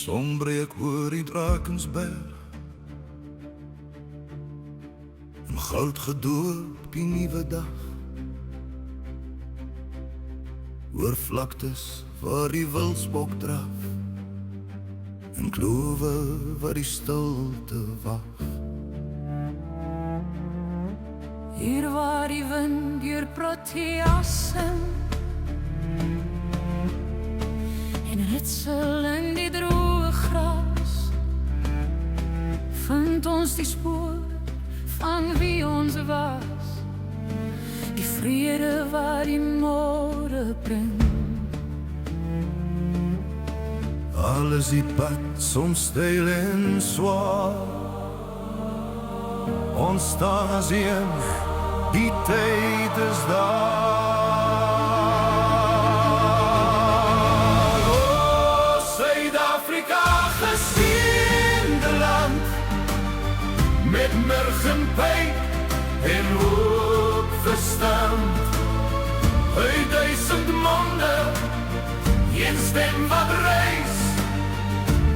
Son breek oor die Drakensberg, in goud gedoop die nuwe dag, oor vlaktes waar die wilsbok draf, en klowe waar die stilte wag. Hier waar die wind deur Proteas sing en ritsel in die droë gras, vind ons die spoor van wie ons was, die vrede wat die môre bring. Al is die pad soms steil en swaar, ons staan as een, die tyd is daar. O, Suid-Afrika, geseënde land, met murgenpyp en hoop verstand, uit 1000 monde, een stem wat reis,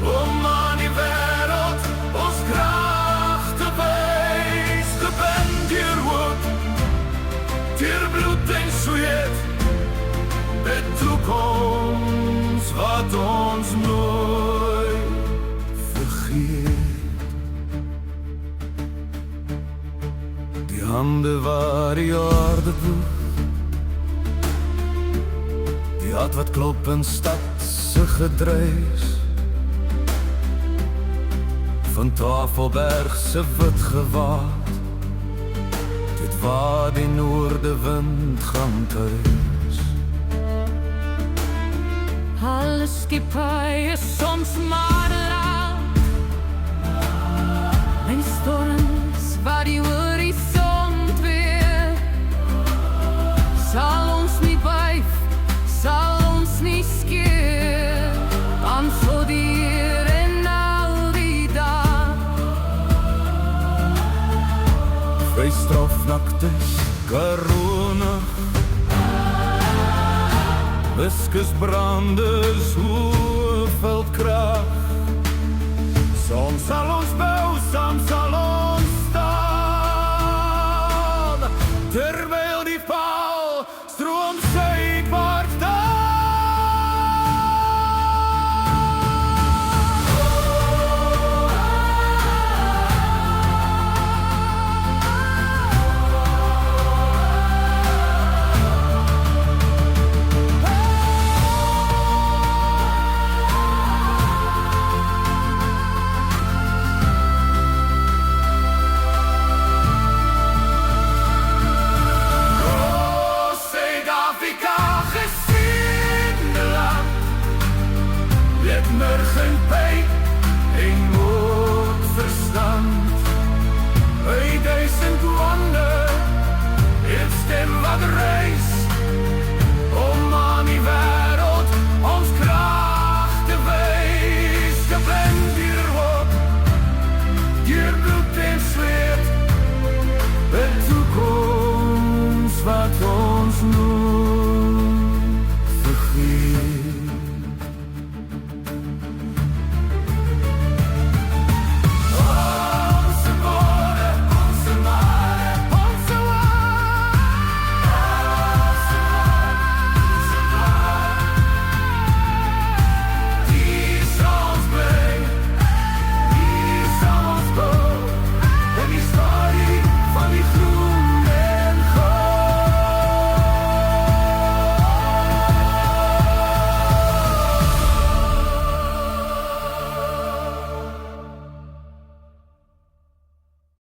om aan die wêreld ons krag te wys. Gebind deur hoop, deur bloed en sweet, 'n toekoms wat ons nooit vergeet. Die hande waar die aarde voeg, die hart wat klop in stad se gedruis, van Tafelberg se wit gewaad, dit waar die noordewind gaan thuis. Alle skipperye soms maar raak, en storms waar die horizon weer, sal ons nie buig, sal ons nie skeer, dan so die Heer en al die dag. Vrystrafnaktes, Karone, Wiskusbrande, Hoëveldkrag, soms sal ons